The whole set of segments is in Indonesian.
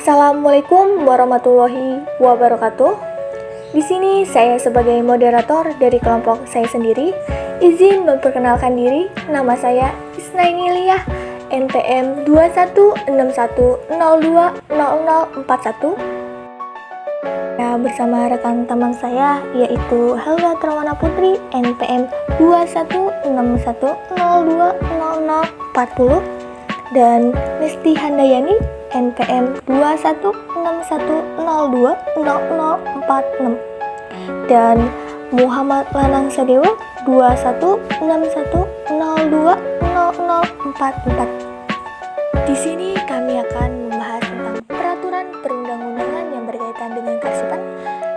Assalamualaikum warahmatullahi wabarakatuh. Di sini saya sebagai moderator dari kelompok saya sendiri izin memperkenalkan diri. Nama saya Isnainiliyah, NPM 2161020041. Bersama rekan teman saya yaitu Helga Trawana Putri, NPM 2161020040, dan Misti Handayani, NPM 2161020046, dan Muhammad Lanang Sadewa 2161020044. Di sini kami akan membahas tentang peraturan perundang-undangan yang berkaitan dengan kearsipan.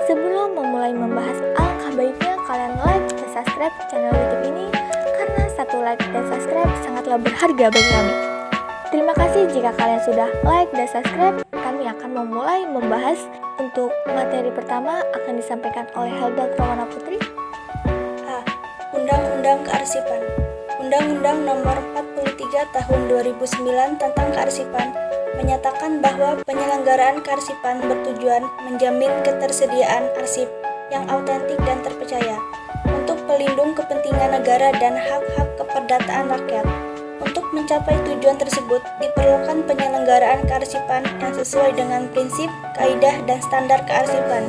Sebelum memulai membahas, alangkah baiknya kalian like dan subscribe channel YouTube ini, karena satu like dan subscribe sangatlah berharga bagi kami. Terima kasih jika kalian sudah like dan subscribe. Kami akan memulai membahas. Untuk materi pertama akan disampaikan oleh Helga Trawana Putri. A. Undang-Undang Kearsipan. Undang-Undang Nomor 43 Tahun 2009 tentang Kearsipan menyatakan bahwa penyelenggaraan kearsipan bertujuan menjamin ketersediaan arsip yang autentik dan terpercaya untuk pelindung kepentingan negara dan hak-hak keperdataan rakyat. Untuk mencapai tujuan tersebut, diperlukan penyelenggaraan kearsipan yang sesuai dengan prinsip, kaidah, dan standar kearsipan.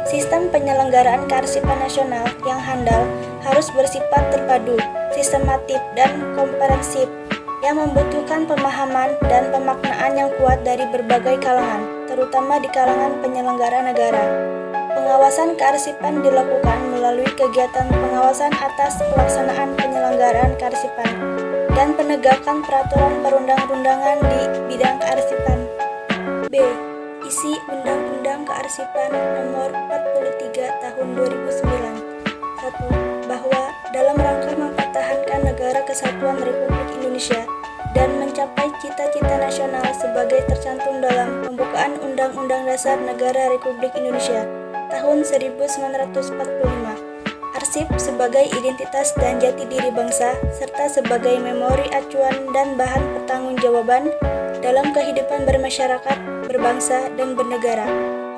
Sistem penyelenggaraan kearsipan nasional yang handal harus bersifat terpadu, sistematif, dan komprehensif, yang membutuhkan pemahaman dan pemaknaan yang kuat dari berbagai kalangan, terutama di kalangan penyelenggara negara. Pengawasan kearsipan dilakukan melalui kegiatan pengawasan atas pelaksanaan penyelenggaraan kearsipan dan penegakan peraturan perundang-undangan di bidang kearsipan. B. Isi Undang-Undang Kearsipan Nomor 43 Tahun 2009. 1. Bahwa dalam rangka mempertahankan Negara Kesatuan Republik Indonesia dan mencapai cita-cita nasional sebagai tercantum dalam pembukaan Undang-Undang Dasar Negara Republik Indonesia tahun 1945, arsip sebagai identitas dan jati diri bangsa, serta sebagai memori acuan dan bahan pertanggungjawaban dalam kehidupan bermasyarakat, berbangsa, dan bernegara,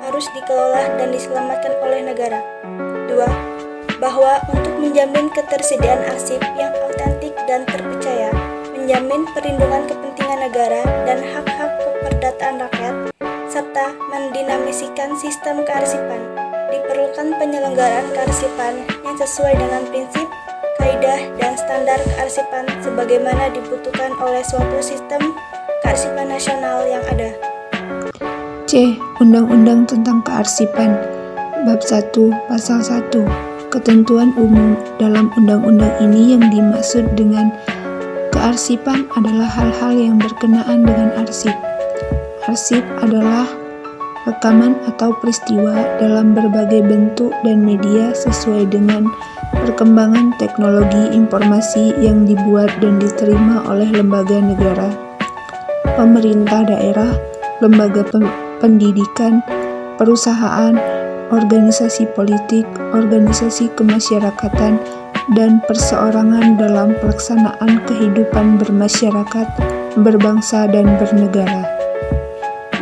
harus dikelola dan diselamatkan oleh negara. 2. Bahwa untuk menjamin ketersediaan arsip yang autentik dan terpercaya, menjamin perlindungan kepentingan negara dan hak-hak keperdataan rakyat, serta mendinamisikan sistem kearsipan, diperlukan penyelenggaraan kearsipan yang sesuai dengan prinsip, kaidah, dan standar kearsipan sebagaimana dibutuhkan oleh suatu sistem kearsipan nasional yang ada. C. Undang-Undang tentang Kearsipan. Bab 1, Pasal 1. Ketentuan umum. Dalam undang-undang ini yang dimaksud dengan kearsipan adalah hal-hal yang berkenaan dengan arsip. Arsip adalah rekaman atau peristiwa dalam berbagai bentuk dan media sesuai dengan perkembangan teknologi informasi yang dibuat dan diterima oleh lembaga negara, pemerintah daerah, lembaga pendidikan, perusahaan, organisasi politik, organisasi kemasyarakatan, dan perseorangan dalam pelaksanaan kehidupan bermasyarakat, berbangsa, dan bernegara.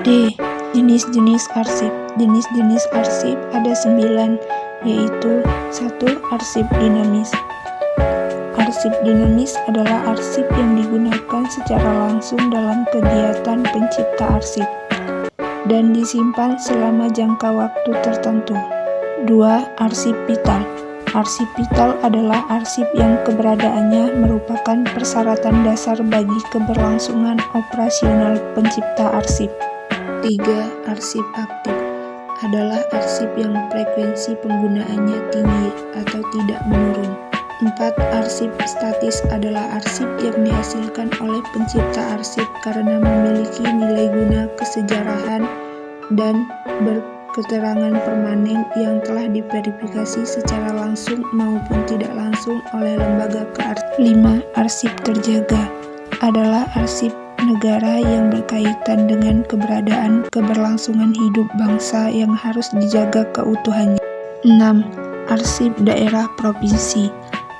D. Jenis-jenis arsip. Jenis-jenis arsip ada 9, yaitu 1. Arsip dinamis. Arsip dinamis adalah arsip yang digunakan secara langsung dalam kegiatan pencipta arsip dan disimpan selama jangka waktu tertentu. 2. Arsip vital. Arsip vital adalah arsip yang keberadaannya merupakan persyaratan dasar bagi keberlangsungan operasional pencipta arsip. 3. Arsip aktif adalah arsip yang frekuensi penggunaannya tinggi atau tidak menurun. 4. Arsip statis adalah arsip yang dihasilkan oleh pencipta arsip karena memiliki nilai guna kesejarahan dan berketerangan permanen yang telah diverifikasi secara langsung maupun tidak langsung oleh lembaga kearsipan. 5. Arsip terjaga adalah arsip negara yang berkaitan dengan keberadaan keberlangsungan hidup bangsa yang harus dijaga keutuhannya. 6. Arsip daerah provinsi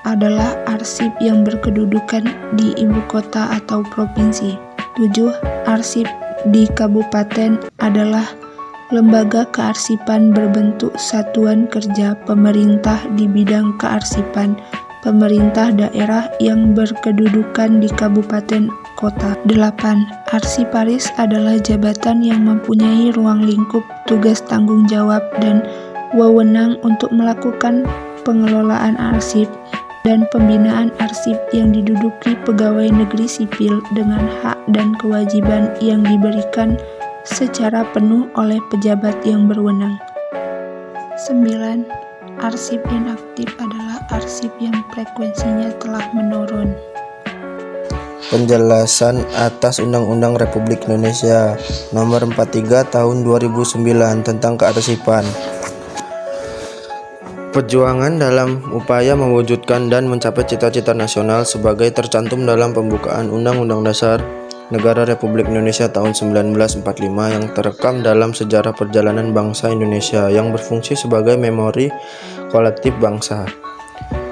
adalah arsip yang berkedudukan di ibu kota atau provinsi. 7. Arsip di kabupaten adalah lembaga kearsipan berbentuk satuan kerja pemerintah di bidang kearsipan, pemerintah daerah yang berkedudukan di kabupaten kota. 8. Arsiparis adalah jabatan yang mempunyai ruang lingkup, tugas tanggung jawab, dan wewenang untuk melakukan pengelolaan arsip dan pembinaan arsip yang diduduki pegawai negeri sipil dengan hak dan kewajiban yang diberikan secara penuh oleh pejabat yang berwenang. 9. Arsip inaktif adalah arsip yang frekuensinya telah menurun. Penjelasan atas Undang-Undang Republik Indonesia Nomor 43 Tahun 2009 tentang kearsipan. Perjuangan dalam upaya mewujudkan dan mencapai cita-cita nasional sebagai tercantum dalam pembukaan Undang-Undang Dasar Negara Republik Indonesia tahun 1945 yang terekam dalam sejarah perjalanan bangsa Indonesia yang berfungsi sebagai memori kolektif bangsa.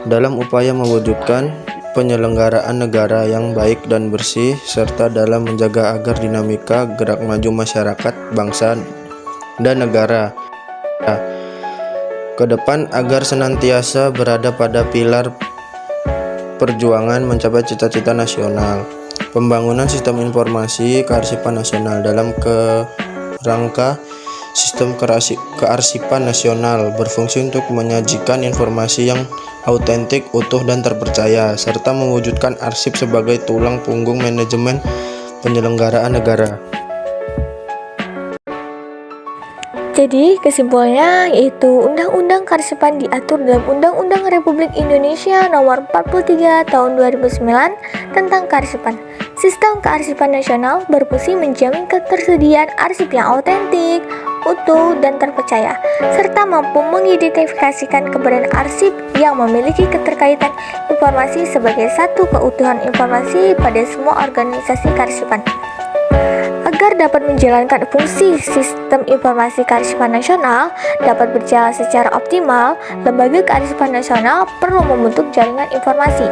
Dalam upaya mewujudkan penyelenggaraan negara yang baik dan bersih serta dalam menjaga agar dinamika gerak maju masyarakat, bangsa, dan negara ke depan agar senantiasa berada pada pilar perjuangan mencapai cita-cita nasional. Pembangunan sistem informasi kearsipan nasional dalam kerangka sistem kearsipan nasional berfungsi untuk menyajikan informasi yang autentik, utuh, dan terpercaya, serta mewujudkan arsip sebagai tulang punggung manajemen penyelenggaraan negara. Jadi kesimpulannya yaitu Undang-Undang Kearsipan diatur dalam Undang-Undang Republik Indonesia Nomor 43 Tahun 2009 tentang kearsipan. Sistem kearsipan nasional berfungsi menjamin ketersediaan arsip yang autentik, utuh, dan terpercaya, serta mampu mengidentifikasikan keberadaan arsip yang memiliki keterkaitan informasi sebagai satu keutuhan informasi pada semua organisasi kearsipan. Agar dapat menjalankan fungsi sistem informasi kearsipan nasional dapat berjalan secara optimal, Lembaga Kearsipan Nasional perlu membentuk jaringan informasi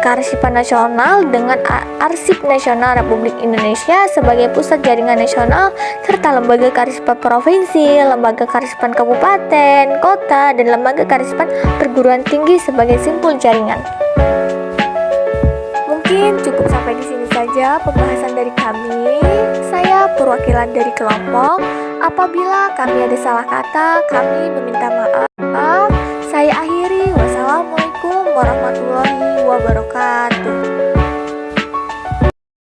kearsipan nasional dengan Arsip Nasional Republik Indonesia sebagai pusat jaringan nasional, serta lembaga kearsipan provinsi, lembaga kearsipan kabupaten, kota, dan lembaga kearsipan perguruan tinggi sebagai simpul jaringan. Mungkin cukup sampai di sini saja pembahasan dari kami. Saya perwakilan dari kelompok. Apabila kami ada salah kata, kami meminta maaf. Saya akhiri. Wassalamualaikum warahmatullahi wabarakatuh.